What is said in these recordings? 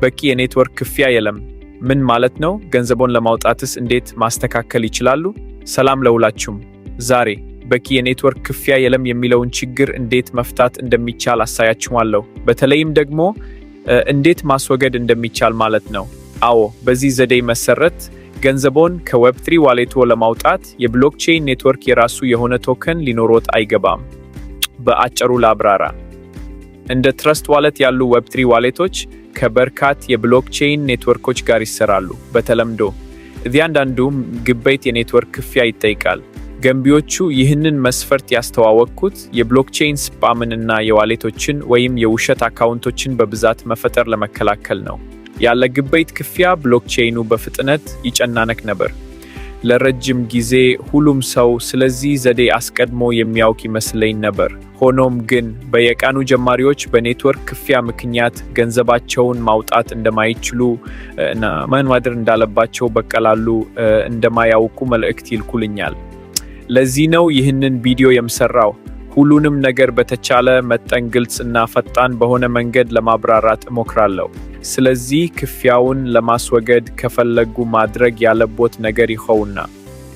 በቂ የኔትወርክ ክፍያ የለም። ምን ማለት ነው? ገንዘቦን ለማውጣትስ እንዴት ማስተካከል ይችላሉ? ሰላም ለሁላችሁም። ዛሬ በቂ የኔትወርክ ክፍያ የለም የሚለውን ችግር እንዴት መፍታት እንደሚቻል አሳያችኋለሁ። በተለይም ደግሞ እንዴት ማስወገድ እንደሚቻል ማለት ነው። አዎ፣ በዚህ ዘዴ መሰረት ገንዘቦን ከዌብ3 ዋሌቶ ለማውጣት የብሎክቼን ኔትወርክ የራሱ የሆነ ቶከን ሊኖሮት አይገባም። በአጭሩ ላብራራ። እንደ ትረስት ዋሌት ያሉ ዌብ3 ዋሌቶች ከበርካታ የብሎክቼን ኔትወርኮች ጋር ይሰራሉ። በተለምዶ እያንዳንዱ ግብይት የኔትወርክ ክፍያ ይጠይቃል። ገንቢዎቹ ይህንን መስፈርት ያስተዋወቁት የብሎክቼን ስፓምን እና የዋሌቶችን ወይም የውሸት አካውንቶችን በብዛት መፈጠር ለመከላከል ነው። ያለ ግብይት ክፍያ ብሎክቼኑ በፍጥነት ይጨናነቅ ነበር። ለረጅም ጊዜ ሁሉም ሰው ስለዚህ ዘዴ አስቀድሞ የሚያውቅ ይመስለኝ ነበር። ሆኖም ግን በየቀኑ ጀማሪዎች በኔትወርክ ክፍያ ምክንያት ገንዘባቸውን ማውጣት እንደማይችሉ እና ምን ማድረግ እንዳለባቸው በቀላሉ እንደማያውቁ መልእክት ይልኩልኛል። ለዚህ ነው ይህንን ቪዲዮ የምሰራው። ሁሉንም ነገር በተቻለ መጠን ግልጽ እና ፈጣን በሆነ መንገድ ለማብራራት እሞክራለሁ። ስለዚህ ክፍያውን ለማስወገድ ከፈለጉ ማድረግ ያለቦት ነገር ይኸውና።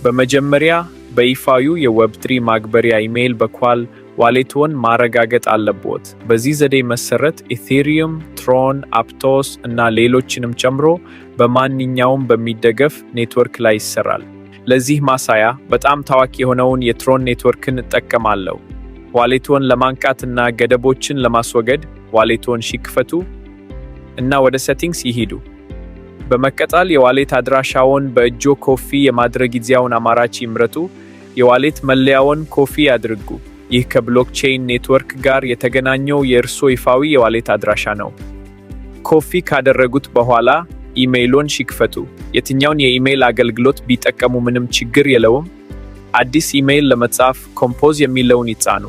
በመጀመሪያ በይፋዩ የዌብ3 ማግበሪያ ኢሜይል በኩል ዋሌቶን ማረጋገጥ አለቦት። በዚህ ዘዴ መሰረት ኢቴሪየም፣ ትሮን፣ አፕቶስ እና ሌሎችንም ጨምሮ በማንኛውም በሚደገፍ ኔትወርክ ላይ ይሰራል። ለዚህ ማሳያ በጣም ታዋቂ የሆነውን የትሮን ኔትወርክን እጠቀማለሁ። ዋሌቶን ለማንቃትና ገደቦችን ለማስወገድ ዋሌቶን ሲክፈቱ እና ወደ ሴቲንግስ ይሄዱ። በመቀጠል የዋሌት አድራሻውን በእጆ ኮፒ የማድረግ ጊዜያውን አማራጭ ይምረጡ። የዋሌት መለያውን ኮፒ ያድርጉ። ይህ ከብሎክቼን ኔትወርክ ጋር የተገናኘው የእርሶ ይፋዊ የዋሌት አድራሻ ነው። ኮፒ ካደረጉት በኋላ ኢሜይሎን ሲክፈቱ። የትኛውን የኢሜይል አገልግሎት ቢጠቀሙ ምንም ችግር የለውም። አዲስ ኢሜይል ለመጻፍ ኮምፖዝ የሚለውን ይጫኑ።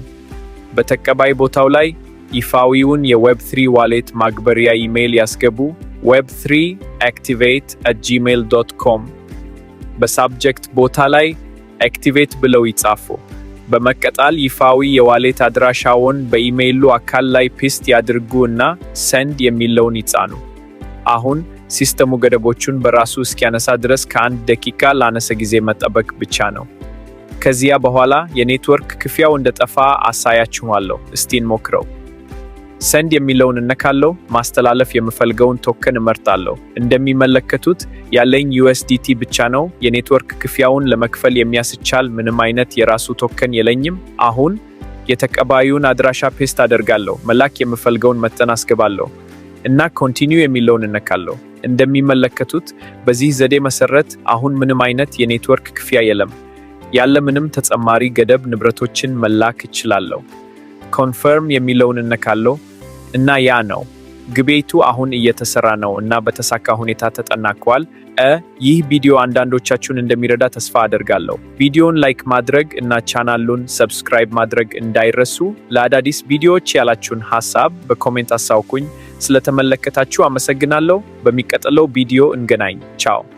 በተቀባይ ቦታው ላይ ይፋዊውን የዌብ3 ዋሌት ማግበሪያ ኢሜይል ያስገቡ። web3activate@gmail.com በሳብጀክት ቦታ ላይ አክቲቬት ብለው ይጻፉ። በመቀጠል ይፋዊ የዋሌት አድራሻውን በኢሜይሉ አካል ላይ ፔስት ያድርጉ እና ሰንድ የሚለውን ይጫኑ። አሁን ሲስተሙ ገደቦቹን በራሱ እስኪያነሳ ድረስ ከ1 ደቂቃ ላነሰ ጊዜ መጠበቅ ብቻ ነው። ከዚያ በኋላ የኔትወርክ ክፍያው እንደጠፋ አሳያችኋለሁ። እስቲ እንሞክረው። ሰንድ የሚለውን እነካለሁ። ማስተላለፍ የምፈልገውን ቶከን እመርጣለሁ። እንደሚመለከቱት ያለኝ USDT ብቻ ነው። የኔትወርክ ክፍያውን ለመክፈል የሚያስችል ምንም አይነት የራሱ ቶከን የለኝም። አሁን የተቀባዩን አድራሻ ፔስት አደርጋለሁ። መላክ የምፈልገውን መጠን አስገባለሁ እና ኮንቲኒው የሚለውን እነካለሁ። እንደሚመለከቱት በዚህ ዘዴ መሰረት አሁን ምንም አይነት የኔትወርክ ክፍያ የለም። ያለ ምንም ተጨማሪ ገደብ ንብረቶችን መላክ እችላለሁ። ኮንፈርም የሚለውን እነካለሁ እና ያ ነው። ግብይቱ አሁን እየተሰራ ነው እና በተሳካ ሁኔታ ተጠናቋል። ይህ ቪዲዮ አንዳንዶቻችሁን እንደሚረዳ ተስፋ አደርጋለሁ። ቪዲዮን ላይክ ማድረግ እና ቻናሉን ሰብስክራይብ ማድረግ እንዳይረሱ። ለአዳዲስ ቪዲዮዎች ያላችሁን ሐሳብ በኮሜንት አሳውቁኝ። ስለተመለከታችሁ አመሰግናለሁ። በሚቀጥለው ቪዲዮ እንገናኝ። ቻው።